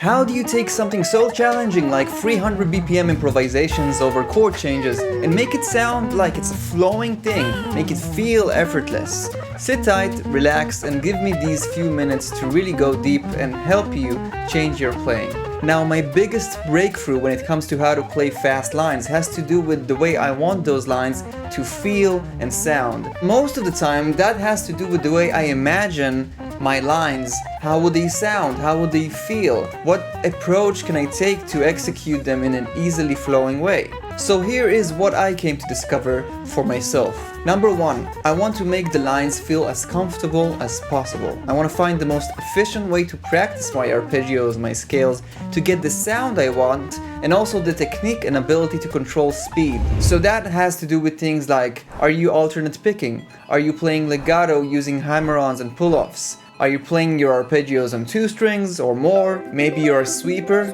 How do you take something so challenging like 300 BPM improvisations over chord changes and make it sound like it's a flowing thing, make it feel effortless? Sit tight, relax, and give me these few minutes to really go deep and help you change your playing. Now, my biggest breakthrough when it comes to how to play fast lines has to do with the way I want those lines to feel and sound. Most of the time, that has to do with the way I imagine my lines. How would they sound? How would they feel? What approach can I take to execute them in an easily flowing way? So here is what I came to discover for myself. Number one, I want to make the lines feel as comfortable as possible. I want to find the most efficient way to practice my arpeggios, my scales, to get the sound I want, and also the technique and ability to control speed. So that has to do with things like, are you alternate picking? Are you playing legato using hammer-ons and pull-offs? Are you playing your arpeggios on 2 strings or more? Maybe you're a sweeper?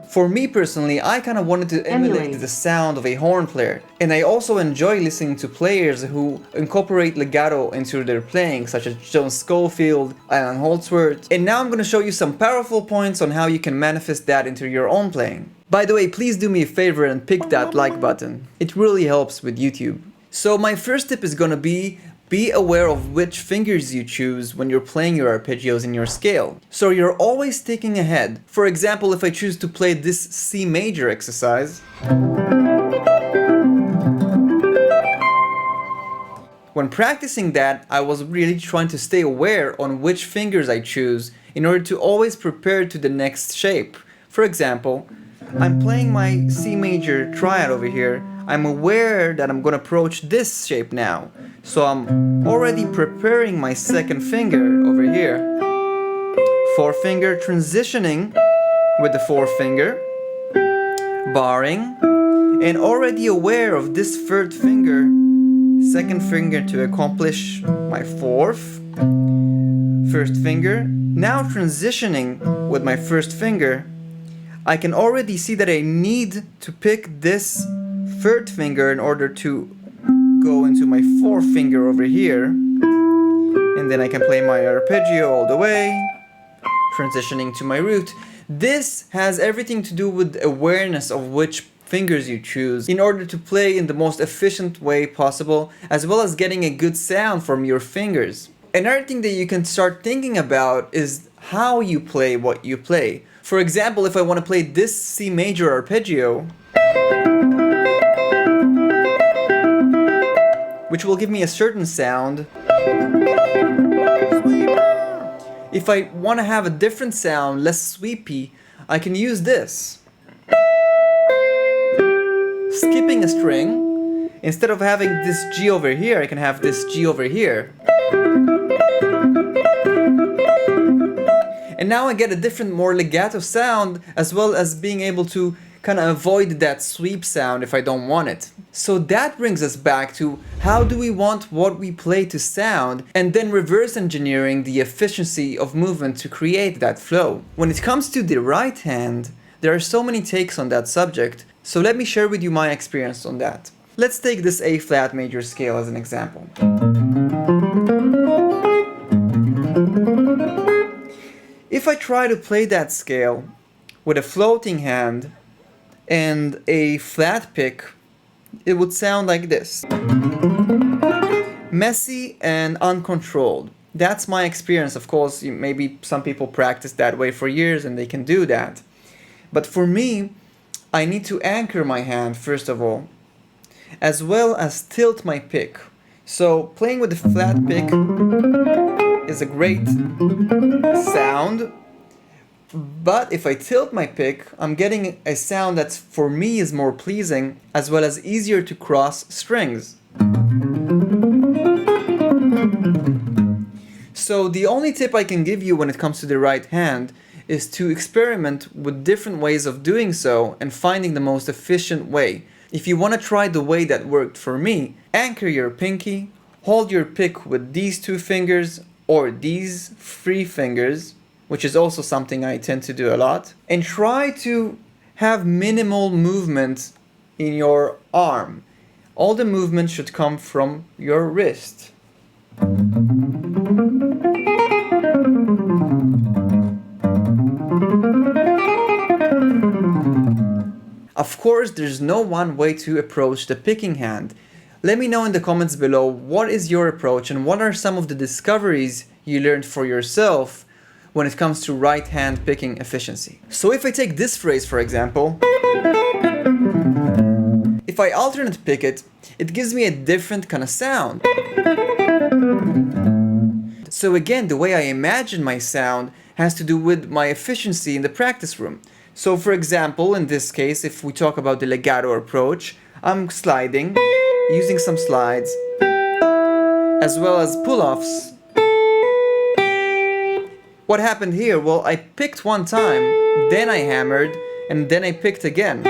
For me personally, I kind of wanted to emulate the sound of a horn player. And I also enjoy listening to players who incorporate legato into their playing, such as John Scofield, Alan Holdsworth. And now I'm going to show you some powerful points on how you can manifest that into your own playing. By the way, please do me a favor and pick that like button. It really helps with YouTube. So my first tip is going to be aware of which fingers you choose when you're playing your arpeggios in your scale. So you're always thinking ahead. For example, if I choose to play this C major exercise, when practicing that, I was really trying to stay aware on which fingers I choose in order to always prepare to the next shape. For example, I'm playing my C major triad over here. I'm aware that I'm gonna approach this shape now. So I'm already preparing my second finger over here. 4-finger transitioning with the 4-finger, barring, and already aware of this 3rd finger, 2nd finger to accomplish my 4th, 1st finger. Now transitioning with my 1st finger, I can already see that I need to pick this 3rd finger in order to go into my 4th finger over here, and then I can play my arpeggio all the way, transitioning to my root. This has everything to do with awareness of which fingers you choose in order to play in the most efficient way possible, as well as getting a good sound from your fingers. Another thing that you can start thinking about is how you play what you play. For example, if I want to play this C major arpeggio, which will give me a certain sound. If I want to have a different sound, less sweepy, I can use this. Skipping a string, instead of having this G over here, I can have this G over here. And now I get a different, more legato sound, as well as being able to kind of avoid that sweep sound if I don't want it. So that brings us back to how do we want what we play to sound, and then reverse engineering the efficiency of movement to create that flow. When it comes to the right hand, there are so many takes on that subject, so let me share with you my experience on that. Let's take this A flat major scale as an example. If I try to play that scale with a floating hand and a flat pick, it would sound like this. Messy and uncontrolled. That's my experience. Of course, maybe some people practice that way for years and they can do that. But for me, I need to anchor my hand first of all, as well as tilt my pick. So playing with the flat pick is a great sound. But if I tilt my pick, I'm getting a sound that for me is more pleasing, as well as easier to cross strings. So the only tip I can give you when it comes to the right hand is to experiment with different ways of doing so and finding the most efficient way. If you want to try the way that worked for me, anchor your pinky, hold your pick with these 2 fingers or these 3 fingers, which is also something I tend to do a lot, and try to have minimal movement in your arm. All the movement should come from your wrist. Of course, there's no one way to approach the picking hand. Let me know in the comments below what is your approach and what are some of the discoveries you learned for yourself when it comes to right hand picking efficiency. So if I take this phrase for example, if I alternate pick it, it gives me a different kind of sound. So again, the way I imagine my sound has to do with my efficiency in the practice room. So for example, in this case, if we talk about the legato approach, I'm sliding, using some slides, as well as pull-offs. What happened here? Well, I picked one time, then I hammered, and then I picked again.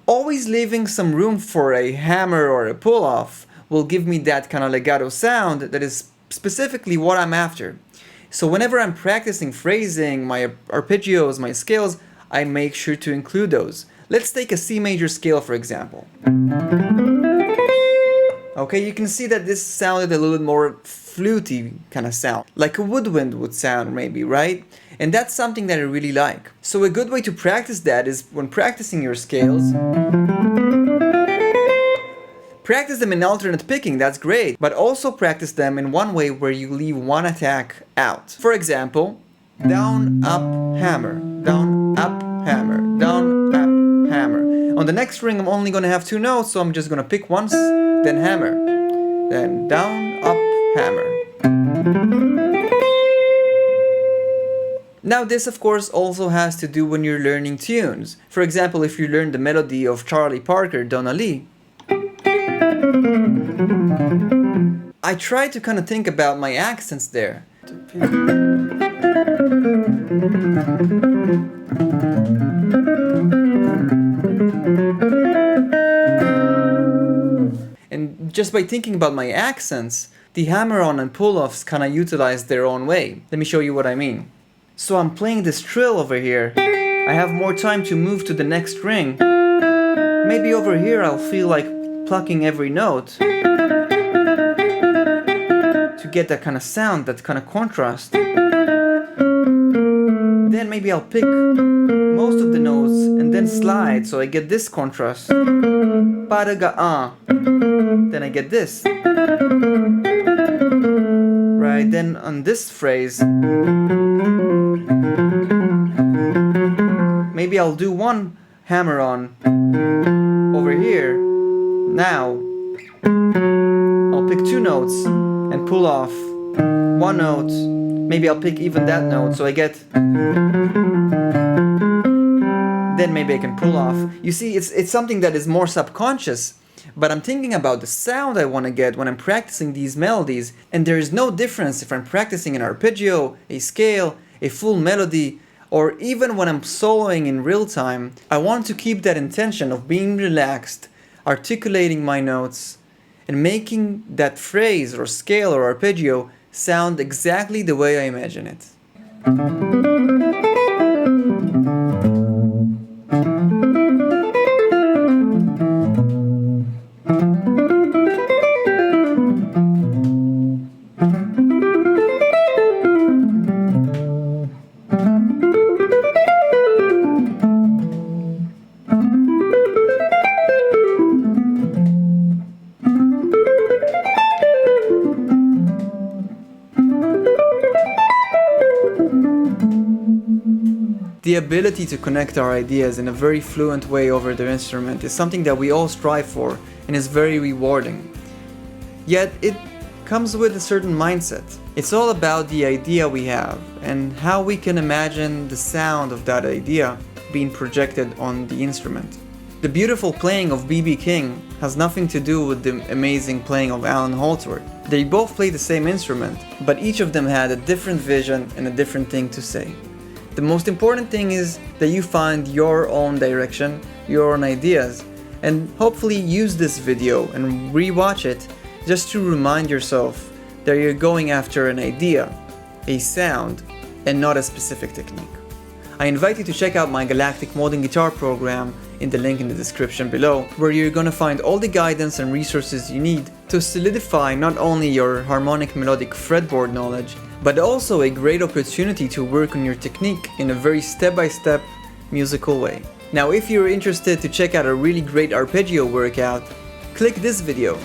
Always leaving some room for a hammer or a pull-off will give me that kind of legato sound that is specifically what I'm after. So whenever I'm practicing phrasing, my arpeggios, my scales, I make sure to include those. Let's take a C major scale for example. Okay, you can see that this sounded a little bit more fluty kind of sound, like a woodwind would sound maybe, right? And that's something that I really like. So a good way to practice that is when practicing your scales, practice them in alternate picking, that's great, but also practice them in one way where you leave one attack out. For example, down, up, hammer, down, up, hammer, down, up, hammer. On the next ring I'm only gonna have two notes, so I'm just gonna pick once, then hammer, then down, up, hammer. Now this of course also has to do when you're learning tunes. For example, if you learn the melody of Charlie Parker, Donna Lee, I try to kind of think about my accents there. And just by thinking about my accents, the hammer-on and pull-offs kind of utilize their own way. Let me show you what I mean. So I'm playing this trill over here. I have more time to move to the next ring. Maybe over here I'll feel like plucking every note to get that kind of sound, that kind of contrast. Then maybe I'll pick most of the notes and then slide so I get this contrast. Paraga. Then I get this. Right, then on this phrase, maybe I'll do one hammer on over here. Now, I'll pick two notes and pull off one note. Maybe I'll pick even that note so I get... Then maybe I can pull off. You see, it's something that is more subconscious, but I'm thinking about the sound I want to get when I'm practicing these melodies, and there is no difference if I'm practicing an arpeggio, a scale, a full melody, or even when I'm soloing in real time. I want to keep that intention of being relaxed, articulating my notes, and making that phrase or scale or arpeggio sound exactly the way I imagine it. The ability to connect our ideas in a very fluent way over the instrument is something that we all strive for and is very rewarding. Yet it comes with a certain mindset. It's all about the idea we have and how we can imagine the sound of that idea being projected on the instrument. The beautiful playing of B.B. King has nothing to do with the amazing playing of Alan Holdsworth. They both played the same instrument, but each of them had a different vision and a different thing to say. The most important thing is that you find your own direction, your own ideas, and hopefully use this video and rewatch it just to remind yourself that you're going after an idea, a sound, and not a specific technique. I invite you to check out my Galactic Modern Guitar program in the link in the description below, where you're gonna find all the guidance and resources you need to solidify not only your harmonic melodic fretboard knowledge, but also a great opportunity to work on your technique in a very step-by-step musical way. Now if you're interested to check out a really great arpeggio workout, click this video.